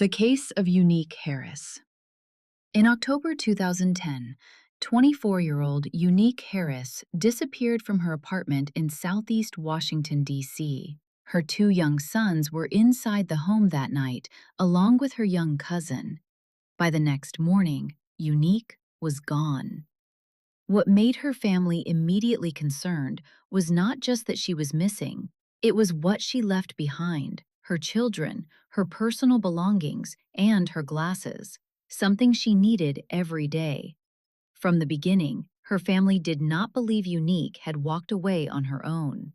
The case of Unique Harris. In October 2010, 24-year-old Unique Harris disappeared from her apartment in southeast Washington, D.C. Her two young sons were inside the home that night, along with her young cousin. By the next morning, Unique was gone. What made her family immediately concerned was not just that she was missing, it was what she left behind: her children, her personal belongings, and her glasses, something she needed every day. From the beginning, her family did not believe Unique had walked away on her own.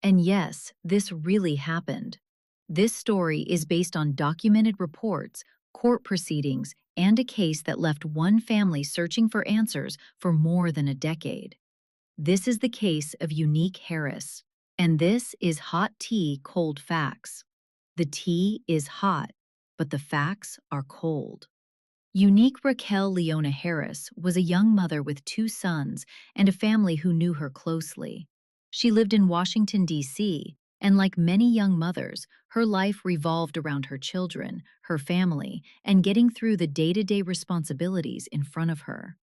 And yes, this really happened. This story is based on documented reports, court proceedings, and a case that left one family searching for answers for more than a decade. This is the case of Unique Harris, and this is Hot Tea Kold Facts. The tea is hot, but the facts are cold. Unique Raquel Leona Harris was a young mother with two sons and a family who knew her closely. She lived in Washington, D.C., and like many young mothers, her life revolved around her children, her family, and getting through the day-to-day responsibilities in front of her.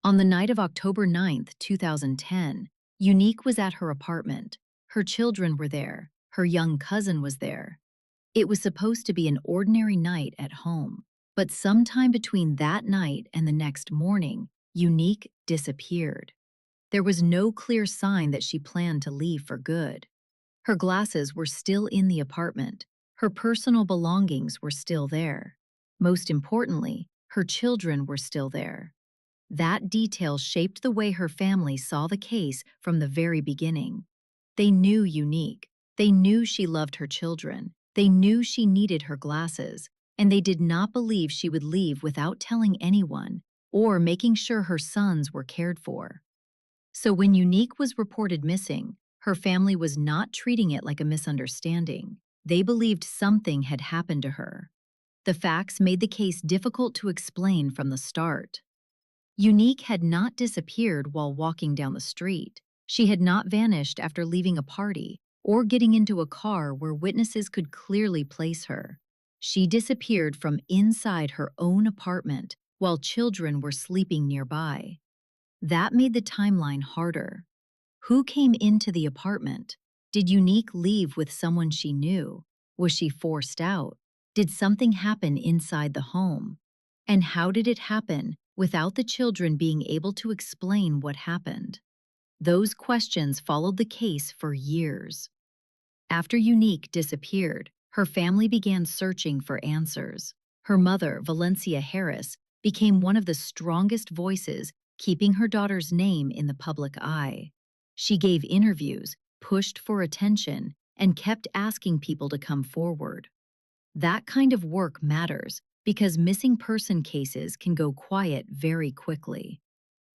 On the night of October 9th, 2010, Unique was at her apartment. Her children were there. Her young cousin was there. It was supposed to be an ordinary night at home. But sometime between that night and the next morning, Unique disappeared. There was no clear sign that she planned to leave for good. Her glasses were still in the apartment. Her personal belongings were still there. Most importantly, her children were still there. That detail shaped the way her family saw the case from the very beginning. They knew Unique. They knew she loved her children. They knew she needed her glasses, and they did not believe she would leave without telling anyone or making sure her sons were cared for. So when Unique was reported missing, her family was not treating it like a misunderstanding. They believed something had happened to her. The facts made the case difficult to explain from the start. Unique had not disappeared while walking down the street. She had not vanished after leaving a party or getting into a car where witnesses could clearly place her. She disappeared from inside her own apartment while children were sleeping nearby. That made the timeline harder. Who came into the apartment? Did Unique leave with someone she knew? Was she forced out? Did something happen inside the home? And how did it happen without the children being able to explain what happened? Those questions followed the case for years. After Unique disappeared, her family began searching for answers. Her mother, Valencia Harris, became one of the strongest voices keeping her daughter's name in the public eye. She gave interviews, pushed for attention, and kept asking people to come forward. That kind of work matters because missing person cases can go quiet very quickly.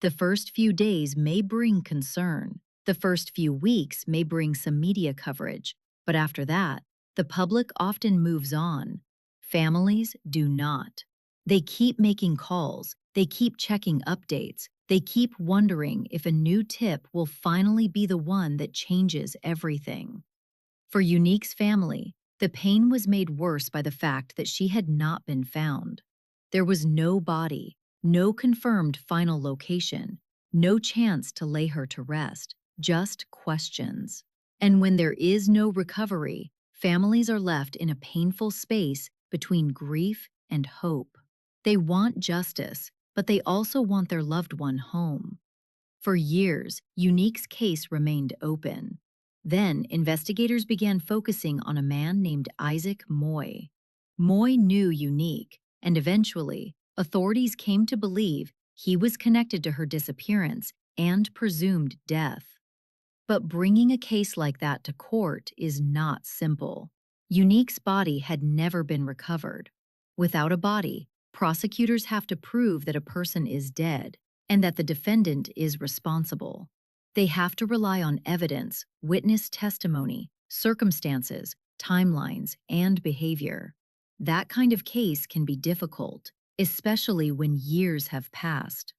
The first few days may bring concern. The first few weeks may bring some media coverage. But after that, the public often moves on. Families do not. They keep making calls. They keep checking updates. They keep wondering if a new tip will finally be the one that changes everything. For Unique's family, the pain was made worse by the fact that she had not been found. There was no body, no confirmed final location, no chance to lay her to rest, just questions. And when there is no recovery, families are left in a painful space between grief and hope. They want justice, but they also want their loved one home. For years, Unique's case remained open. Then, investigators began focusing on a man named Isaac Moye. Moye knew Unique, and eventually, authorities came to believe he was connected to her disappearance and presumed death. But bringing a case like that to court is not simple. Unique's body had never been recovered. Without a body, prosecutors have to prove that a person is dead and that the defendant is responsible. They have to rely on evidence, witness testimony, circumstances, timelines, and behavior. That kind of case can be difficult, especially when years have passed.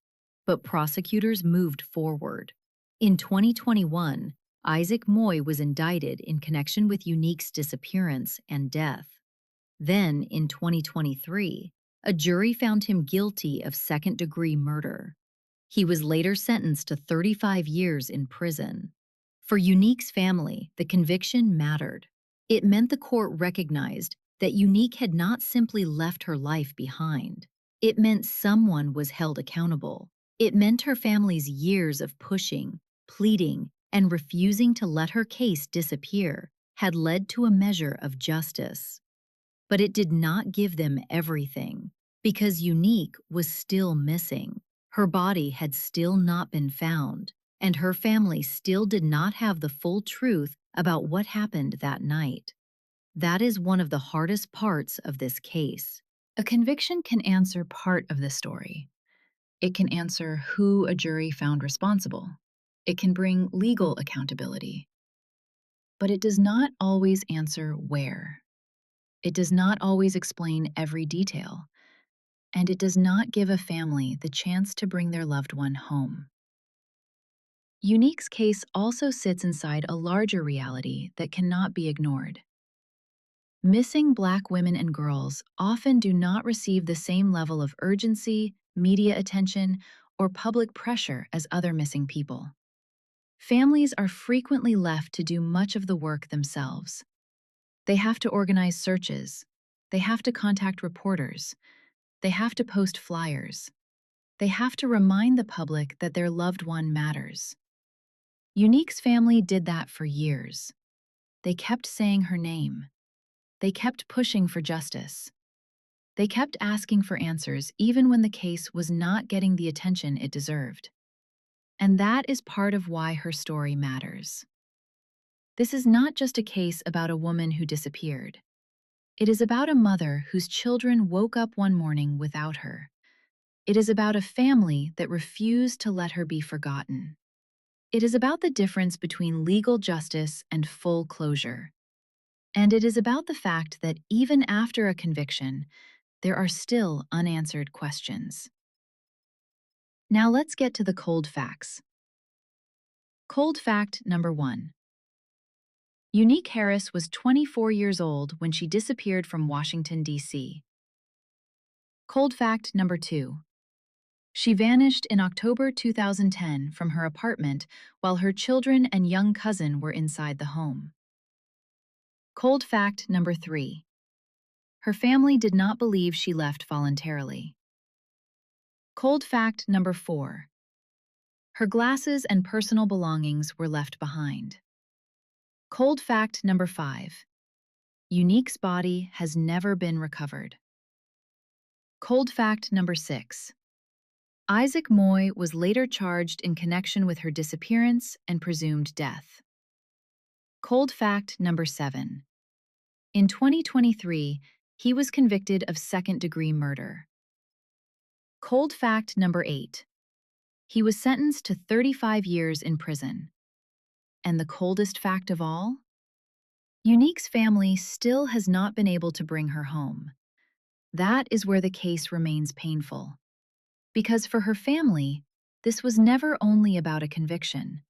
But prosecutors moved forward. In 2021, Isaac Moye was indicted in connection with Unique's disappearance and death. Then, in 2023, a jury found him guilty of second-degree murder. He was later sentenced to 35 years in prison. For Unique's family, the conviction mattered. It meant the court recognized that Unique had not simply left her life behind. It meant someone was held accountable. It meant her family's years of pushing, pleading, and refusing to let her case disappear had led to a measure of justice. But it did not give them everything, because Unique was still missing. Her body had still not been found, and her family still did not have the full truth about what happened that night. That is one of the hardest parts of this case. A conviction can answer part of the story. It can answer who a jury found responsible. It can bring legal accountability. But it does not always answer where. It does not always explain every detail. And it does not give a family the chance to bring their loved one home. Unique's case also sits inside a larger reality that cannot be ignored. Missing Black women and girls often do not receive the same level of urgency, media attention, or public pressure as other missing people. Families are frequently left to do much of the work themselves. They have to organize searches. They have to contact reporters. They have to post flyers. They have to remind the public that their loved one matters. Unique's family did that for years. They kept saying her name. They kept pushing for justice. They kept asking for answers even when the case was not getting the attention it deserved. And that is part of why her story matters. This is not just a case about a woman who disappeared. It is about a mother whose children woke up one morning without her. It is about a family that refused to let her be forgotten. It is about the difference between legal justice and full closure. And it is about the fact that even after a conviction, there are still unanswered questions. Now let's get to the cold facts. Cold fact number 1. Unique Harris was 24 years old when she disappeared from Washington, D.C. Cold fact number 2. She vanished in October 2010 from her apartment while her children and young cousin were inside the home. Cold fact number 3. Her family did not believe she left voluntarily. Cold fact number 4. Her glasses and personal belongings were left behind. Cold fact number 5. Unique's body has never been recovered. Cold fact number 6. Isaac Moye was later charged in connection with her disappearance and presumed death. Cold fact number 7. In 2023, he was convicted of second-degree murder. Cold fact number 8. He was sentenced to 35 years in prison. And the coldest fact of all? Unique's family still has not been able to bring her home. That is where the case remains painful. Because for her family, this was never only about a conviction.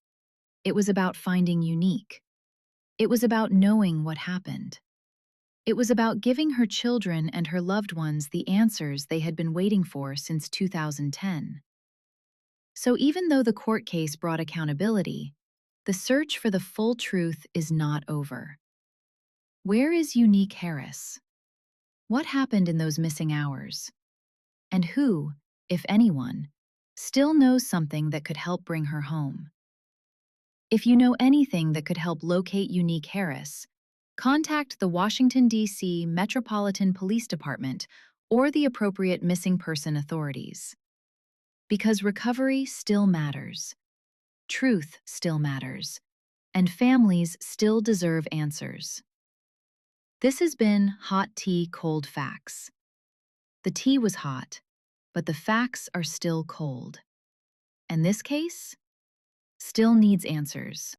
It was about finding Unique. It was about knowing what happened. It was about giving her children and her loved ones the answers they had been waiting for since 2010. So even though the court case brought accountability, the search for the full truth is not over. Where is Unique Harris? What happened in those missing hours? And who, if anyone, still knows something that could help bring her home? If you know anything that could help locate Unique Harris, contact the Washington, D.C. Metropolitan Police Department or the appropriate missing person authorities. Because recovery still matters, truth still matters, and families still deserve answers. This has been Hot Tea Kold Facts. The tea was hot, but the facts are still cold. And this case still needs answers.